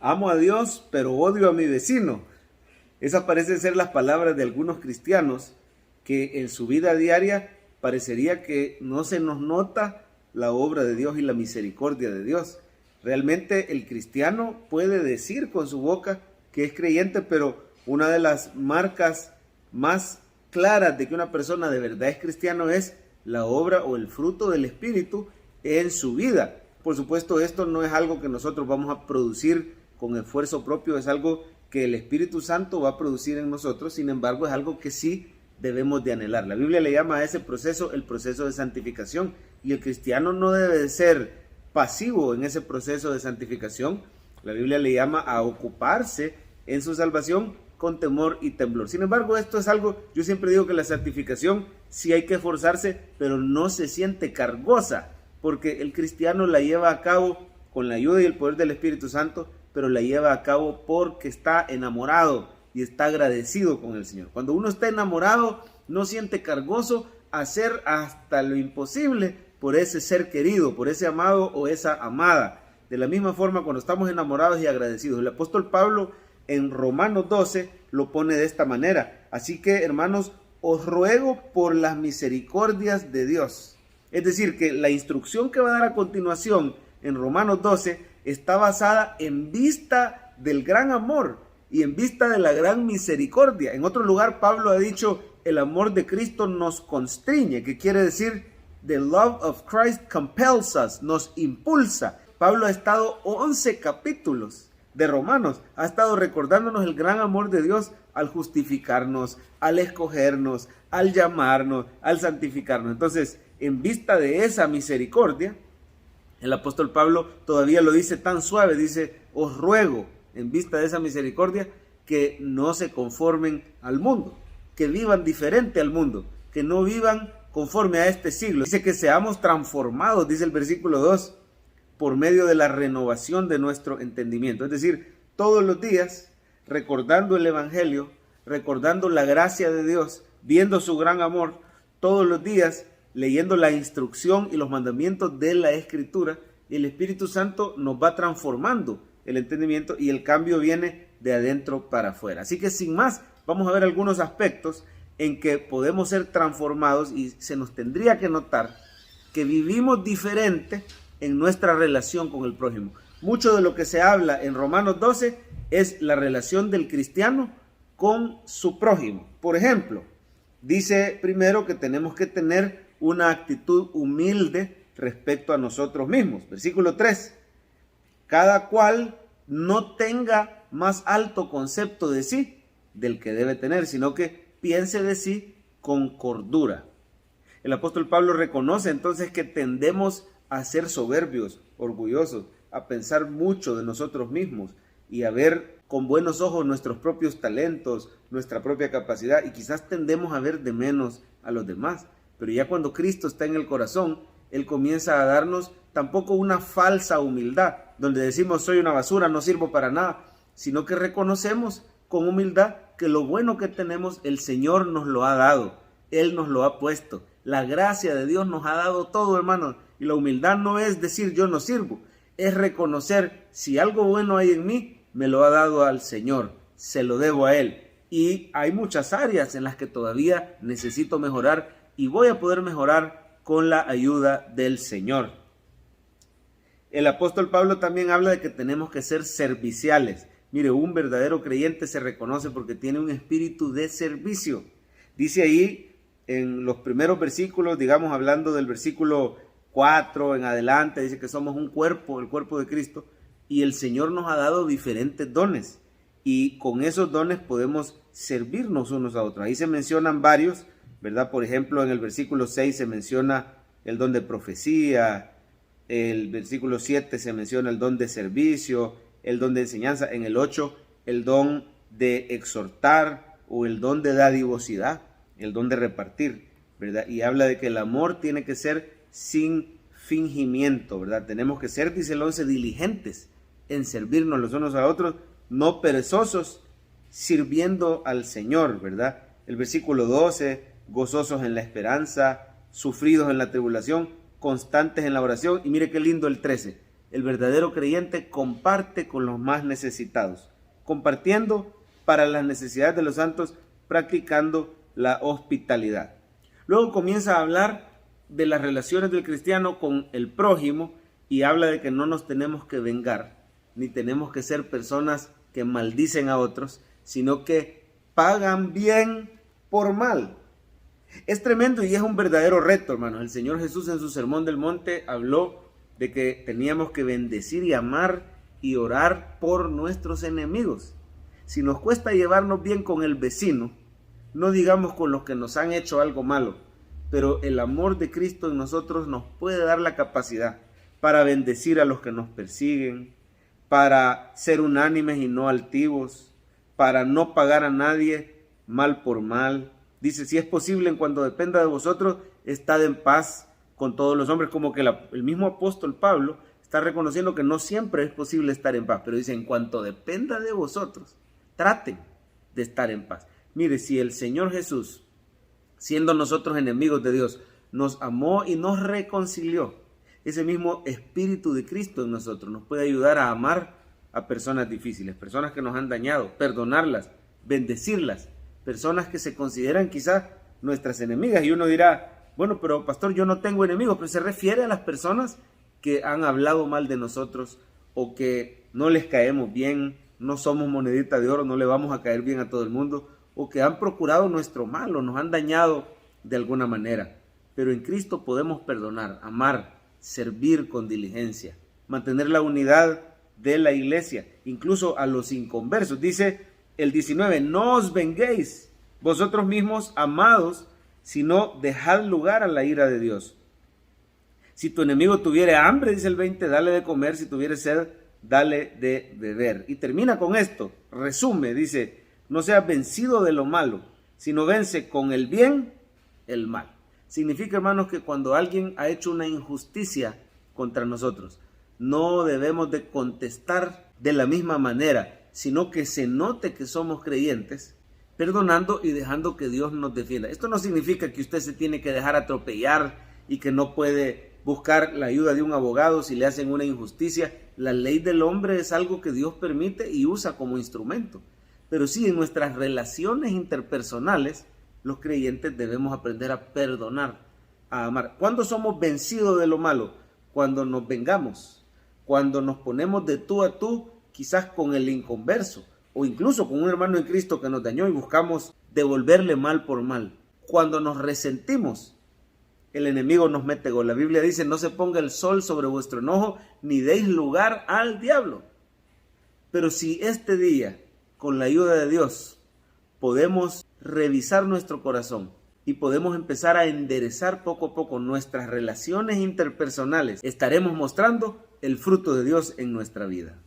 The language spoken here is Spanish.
amo a Dios, pero odio a mi vecino. Esas parecen ser las palabras de algunos cristianos que en su vida diaria parecería que no se nos nota la obra de Dios y la misericordia de Dios. Realmente el cristiano puede decir con su boca que es creyente, pero una de las marcas más claras de que una persona de verdad es cristiano es la obra o el fruto del Espíritu en su vida. Por supuesto, esto no es algo que nosotros vamos a producir con esfuerzo propio, es algo que el Espíritu Santo va a producir en nosotros. Sin embargo, es algo que sí debemos de anhelar. La Biblia le llama a ese proceso el proceso de santificación, y el cristiano no debe de ser pasivo en ese proceso de santificación. La Biblia le llama a ocuparse en su salvación con temor y temblor. Sin embargo, esto es algo, yo siempre digo que la santificación sí hay que esforzarse, pero no se siente cargosa, porque el cristiano la lleva a cabo con la ayuda y el poder del Espíritu Santo, pero la lleva a cabo porque está enamorado y está agradecido con el Señor. Cuando uno está enamorado, no siente cargoso hacer hasta lo imposible por ese ser querido, por ese amado o esa amada. De la misma forma, cuando estamos enamorados y agradecidos. El apóstol Pablo en Romanos 12 lo pone de esta manera. Así que, hermanos, os ruego por las misericordias de Dios. Es decir, que la instrucción que va a dar a continuación en Romanos 12 está basada en vista del gran amor y en vista de la gran misericordia. En otro lugar, Pablo ha dicho, el amor de Cristo nos constriñe, que quiere decir, the love of Christ compels us, nos impulsa. Pablo ha estado 11 capítulos de Romanos, ha estado recordándonos el gran amor de Dios al justificarnos, al escogernos, al llamarnos, al santificarnos. Entonces, en vista de esa misericordia, el apóstol Pablo todavía lo dice tan suave, dice, os ruego, en vista de esa misericordia, que no se conformen al mundo, que vivan diferente al mundo, que no vivan conforme a este siglo. Dice que seamos transformados, dice el versículo 2, por medio de la renovación de nuestro entendimiento. Es decir, todos los días, recordando el Evangelio, recordando la gracia de Dios, viendo su gran amor, todos los días, leyendo la instrucción y los mandamientos de la Escritura, el Espíritu Santo nos va transformando el entendimiento y el cambio viene de adentro para afuera. Así que sin más, vamos a ver algunos aspectos en que podemos ser transformados y se nos tendría que notar que vivimos diferente en nuestra relación con el prójimo. Mucho de lo que se habla en Romanos 12 es la relación del cristiano con su prójimo. Por ejemplo, dice primero que tenemos que tener una actitud humilde respecto a nosotros mismos. Versículo 3. Cada cual no tenga más alto concepto de sí del que debe tener, sino que piense de sí con cordura. El apóstol Pablo reconoce entonces que tendemos a ser soberbios, orgullosos, a pensar mucho de nosotros mismos y a ver con buenos ojos nuestros propios talentos, nuestra propia capacidad, y quizás tendemos a ver de menos a los demás. Pero ya cuando Cristo está en el corazón, Él comienza a darnos tampoco una falsa humildad, donde decimos soy una basura, no sirvo para nada, sino que reconocemos con humildad que lo bueno que tenemos el Señor nos lo ha dado, Él nos lo ha puesto. La gracia de Dios nos ha dado todo, hermanos, y la humildad no es decir yo no sirvo, es reconocer si algo bueno hay en mí, me lo ha dado al Señor, se lo debo a Él. Y hay muchas áreas en las que todavía necesito mejorar y voy a poder mejorar con la ayuda del Señor. El apóstol Pablo también habla de que tenemos que ser serviciales. Mire, un verdadero creyente se reconoce porque tiene un espíritu de servicio. Dice ahí en los primeros versículos, digamos hablando del versículo 4 en adelante, dice que somos un cuerpo, el cuerpo de Cristo, y el Señor nos ha dado diferentes dones. Y con esos dones podemos servirnos unos a otros. Ahí se mencionan varios, ¿verdad? Por ejemplo, en el versículo 6 se menciona el don de profecía, el versículo 7 se menciona el don de servicio, el don de enseñanza, en el 8 el don de exhortar o el don de dadivosidad, el don de repartir, ¿verdad? Y habla de que el amor tiene que ser sin fingimiento, ¿verdad? Tenemos que ser, dice el 11, diligentes en servirnos los unos a otros, no perezosos, sirviendo al Señor, ¿verdad? El versículo 12, gozosos en la esperanza, sufridos en la tribulación, constantes en la oración. Y mire qué lindo el 13, El verdadero creyente comparte con los más necesitados, compartiendo para las necesidades de los santos, practicando la hospitalidad. Luego comienza a hablar de las relaciones del cristiano con el prójimo y habla de que no nos tenemos que vengar, ni tenemos que ser personas que maldicen a otros, sino que pagan bien por mal. Es tremendo y es un verdadero reto, hermanos. El Señor Jesús en su Sermón del Monte habló de que teníamos que bendecir y amar y orar por nuestros enemigos. Si nos cuesta llevarnos bien con el vecino, no digamos con los que nos han hecho algo malo, pero el amor de Cristo en nosotros nos puede dar la capacidad para bendecir a los que nos persiguen, para ser unánimes y no altivos, para no pagar a nadie mal por mal. Dice, si es posible, en cuanto dependa de vosotros, estad en paz con todos los hombres. Como que el mismo apóstol Pablo está reconociendo que no siempre es posible estar en paz, pero dice, en cuanto dependa de vosotros, traten de estar en paz. Mire, si el Señor Jesús, siendo nosotros enemigos de Dios, nos amó y nos reconcilió, ese mismo Espíritu de Cristo en nosotros nos puede ayudar a amar a personas difíciles, personas que nos han dañado, perdonarlas, bendecirlas, personas que se consideran quizás nuestras enemigas. Y uno dirá, bueno, pero pastor, yo no tengo enemigos, pero se refiere a las personas que han hablado mal de nosotros o que no les caemos bien, no somos monedita de oro, no le vamos a caer bien a todo el mundo, o que han procurado nuestro mal o nos han dañado de alguna manera. Pero en Cristo podemos perdonar, amar, servir con diligencia, mantener la unidad de la iglesia, incluso a los inconversos. Dice el 19, no os venguéis vosotros mismos, amados, sino dejad lugar a la ira de Dios. Si tu enemigo tuviere hambre, dice el 20, dale de comer, si tuviere sed, dale de beber. Y termina con esto, resume, dice, no seas vencido de lo malo, sino vence con el bien el mal. Significa, hermanos, que cuando alguien ha hecho una injusticia contra nosotros, no debemos de contestar de la misma manera, sino que se note que somos creyentes, perdonando y dejando que Dios nos defienda. Esto no significa que usted se tiene que dejar atropellar y que no puede buscar la ayuda de un abogado si le hacen una injusticia. La ley del hombre es algo que Dios permite y usa como instrumento. Pero sí, en nuestras relaciones interpersonales, los creyentes debemos aprender a perdonar, a amar. ¿Cuándo somos vencidos de lo malo? Cuando nos vengamos, cuando nos ponemos de tú a tú, quizás con el inconverso, o incluso con un hermano en Cristo que nos dañó y buscamos devolverle mal por mal. Cuando nos resentimos, el enemigo nos mete gol. La Biblia dice, no se ponga el sol sobre vuestro enojo, ni deis lugar al diablo. Pero si este día, con la ayuda de Dios, podemos revisar nuestro corazón y podemos empezar a enderezar poco a poco nuestras relaciones interpersonales, estaremos mostrando el fruto de Dios en nuestra vida.